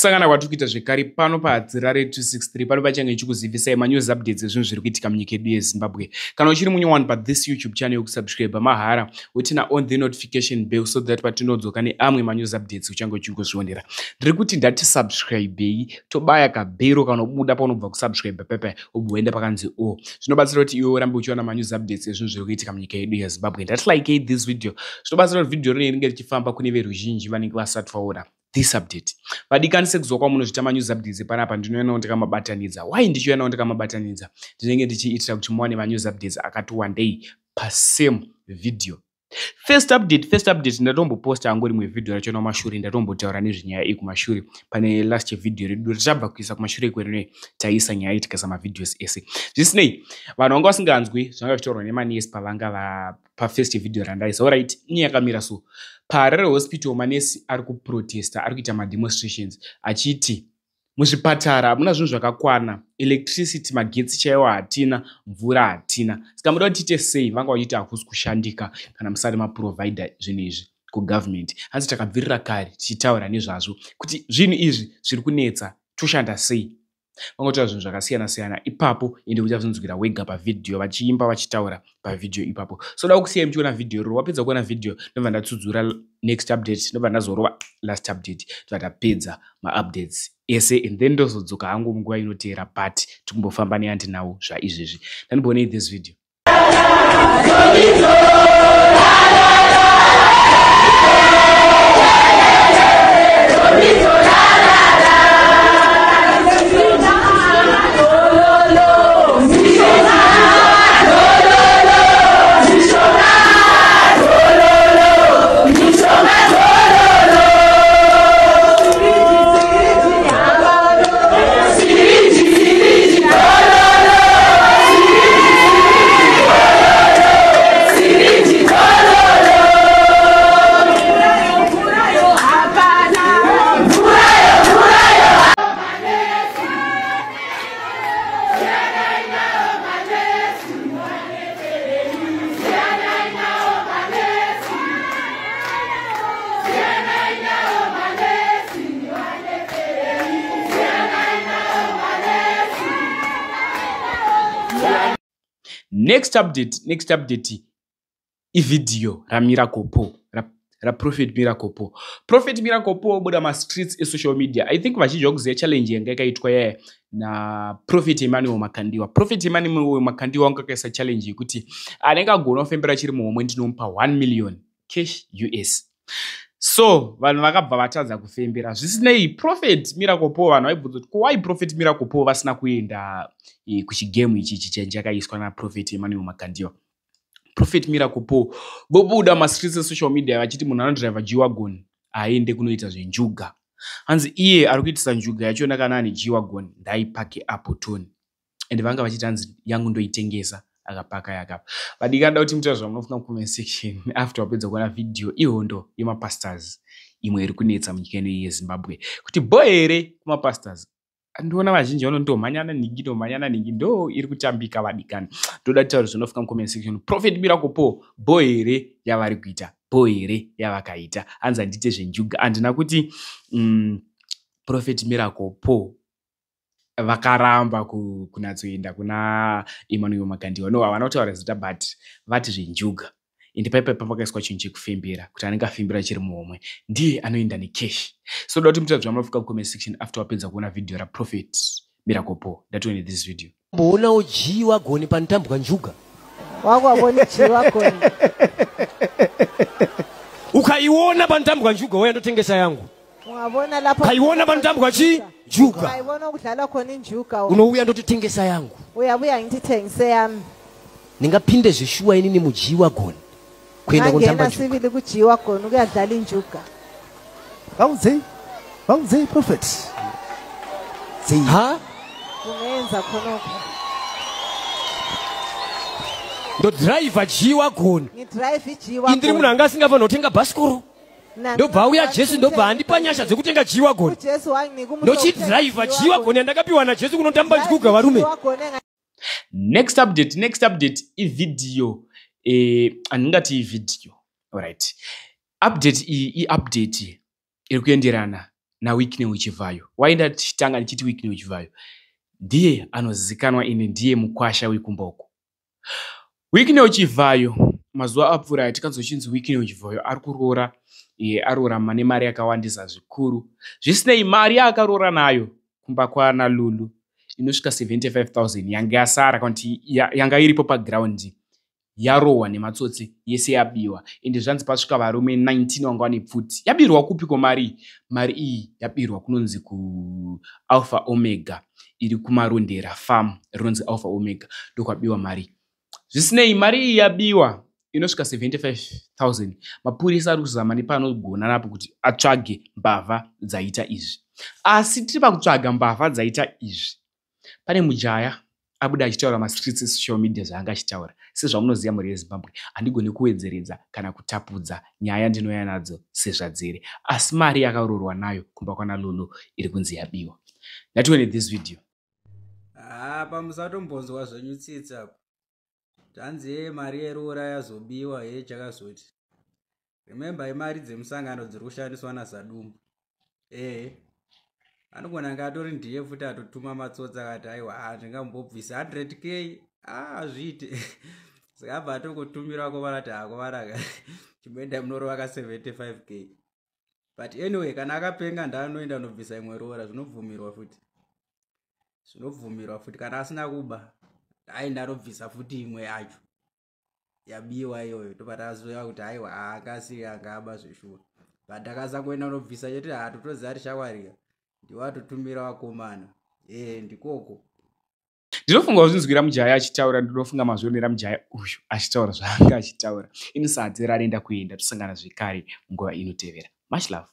kusangana kwatikuita zvekare pano pahadzirare 263 pano pachange chikuzivisai manews updates ezvinhu zviri kuitika munyika yedu yeZimbabwe. Kana uchiri munyowani pathis YouTube channel yokusubscribe mahara utina on the notification bell so that patinodzoka neamwe manews updates uchange uchingozvionera. Ndiri kuti ndati subscribei tobaya kabhero kanobuda paunobva kusubscribe pepe uboenda pakanzi o. Zvinobatsira kuti iwe urambe uchiona manews updates ezvinhu zviri kuitika munyika yedu yeZimbabwe. Ndati like this video. Zvinobatsira kuti video rinenge richifamba kune veruzhinji vanenge vasati vaona this update. Vadikanise kuzokwa muno zvita manews updates panapa ndinoona ndikamabatanidza. Why ndichiona ndikamabatanidza? Ndinenge ndichiitira kuti muone manews updates akati one day pa same video. First update ndatomboposta angori mu video racho namashure ndatombotaura nezvinyaya ikumashure pane last video redu tichabva kuisa kumashure kwerine taisa nyaya itika ma videos ese. Zvisinei vanhu vanga vasinganzwi zvanga zvitorwa nemanesi pavanga pa first video randaisa. Alright, yakamira so. Parallel hospital manesi ari kuprotesta, ari kuita ma demonstrations achiti muzvipatara hamuna zvinhu zvakakwana, electricity magetsi chaiwo hatina, mvura hatina. Saka muda kuti tiite sei? Vanga vachiti hakusi kushandika kana musari maprovider zvinhu izvi kugovernment. Asi takabvirira kare tichitaura nezvazvo kuti zvinhu izvi zviri kunetsa toshanda sei. Vangotaura zvinhu zvakasiyana siyana ipapo ende uchazvinzwira wega pavideo vachiimba vachitaura pavideo ipapo. So da kusiyai muchiona video ro wapedza kuona video ndobva ndatsudzura next update ndobva ndazorova last update tvatapedza ma-updates ese and then ndozodzoka hangu munguva inoteera but tikumbofamba neandi nawo zvaizvezvi. Ndanimbonei this video. Next update video Miracle Po Prophet Miracle Po. Prophet Miracle Po buda ma streets e social media. I think vachijwa kuziya challenge yanga yakaitwa yeye na Prophet Emmanuel Makandiwa. Prophet Emmanuel Makandiwa ngakaisa challenge yekuti anenge agona kufembera chiri muhomwe ndinompa 1 million cash US. So vanhu vakabva vatadza kufembera. Zvisinei Prophet Miracle Po vanhu vaibvunza kuti why Prophet Miracle Po vasina kuenda kuchigame ichi chakaiswa na Prophet Emmanuel Makandiwa. Prophet Miracle Po bobuda ma streets e social media vachiti munhu anodrive G-Wagon aende kunoita zvenjuga. Hanzi iye ari kuitisa njuga yacho kana ane G-Wagon ndaipake apo toni. Ende vanga vachiti hanzi yangu ndoitengesa akapaka yakapa. Vadikanda kuti mutaura zvamunofuna ku comment section after wapedza kuona video ihondo yema pastors imwe iri kunetsa munyika yeZimbabwe kuti boy here kuma pastors. Andiona vazhinji vanondomhanyana ningi ndo iri kutambika vadikani. Ndoda kutaura zvinofika mu comment section. Prophet Miracle Po boy here yavari kuita, boy here yavakaita. Hanzi andite zvenjuga andina kuti Prophet Miracle Po vakaramba kunatsoenda kuna Emmanuel Makandiwa. No, havana kutaura zita but vati zvenjuga. Ende paipai pakaiswa chinhu chekufembera kuti anenge afembera chiri muhomwe ndiye anoenda necash. So da kuti mutaura zvamunofika ku comment section after wapedza kuona video ra Prophet Miracle Po. Ndatione this video. Mbona G-Wagon panotambwa njuga? Wakwabona G-Wagon. Ukaiona panotambwa njuga wewe ndotengesa yangu. Ungabona lapho. Kaiona panotambwa njuga. Kaiona ukudlala khona injuga. Unouya ndotengesa yangu. Uyabuya ngithengise yami. Ningaphinde zvishuwa inini mu G-Wagon. Kwenda kontamba njuga. Sivile ku G-Wagon ukuyadlala injuga. Bawuze Prophet. Ha? Ungenza khonokho. Ndo driver G-Wagon. Ni drive G-Wagon. Indiri munhu anga asingava notenga basikoro. Ndobva uya Jesu ndobva andipa nyasha dzekutenga G-Wagon. Jesu wanginika umuntu. Ndochi driver G-Wagon yandakapiwa na Jesu kunotamba njuga varume. Next update video andingati video. Alright. Update iri kuenderana naWickney Uchivhayo. Waenda tichitanga ndichiti Wickney Uchivhayo ndiye anozikanwa ine ndiye mukwasha wekumboku. Wickney Uchivhayo mazuva apfuura tikanzochinzi Wickney Uchivhayo ari kuroora, aroora mane mari yakawandisa zvikuru. Zvisinei mari yaakaroora nayo kumba kwana Lulu inosvika 75,000 yanga yasara kuti yanga iripo paground yarohwa nematsotsi yese yabiwa. Ende zvanzi pasvika varume 19 vanga vane pfuti. Yabirwa kupiko mari? Mari iyi yabirwa kunonzi kuAlpha Omega iri kumarondera farm rinonzi Alpha Omega ndokwabiwa mari. Zvisinei mari iyi yabiwa inosvika 75,000. Mapurisa ari kuzama nepanogona napo kuti atsvage mbavha dzaita izvi. Asi tiri pakutsvaga mbavha dzaita izvi, pane mujaya abuda achitaura mastreets esocial media zvaanga achitaura. Sezvamunoziva mhuri yeZimbabwe, handigoni kuwedzeredza kana kutapudza nyaya ndinouya nadzo sezvadzere. Asi mari yakaroorwa nayo kumba kwana Lulu iri kunzi yabiwa. Ngatione this video. Pamusatombonzwa zvenyu tsitsa. Tanzi mari yeroora yazobiwa chakazoti. Remember imari dzemusangano dziri kushandiswa naZadumbu. Anogona ngatori ndiye futi atotuma matsotsi akati aiwa ndingambobvisa 100k azviite. Saka tokutumira kuvarati akuvaraka chimboenda munorova ka 75k. But anyway kana akapenga ndanoenda nobvisa imwe roora zvinobvumirwa futi kana asina kuba ndarobvisa futi imwe yacho yabiwa iyoyo topatazoya kuti aiwa akasi angaba zveshuwa. But akasangoenda nobvisa chete totoziva kuti shawariya ndiwatotumira wakomana ndikoko. Ndinofunga kuzvinzwira mujaya achitaura, ndinofunga mazvionera mujaya uyu achitaura zvaanga achitaura. Ini sadzi rarenda kuenda, tosangana zvekare munguva inotevera. Much love.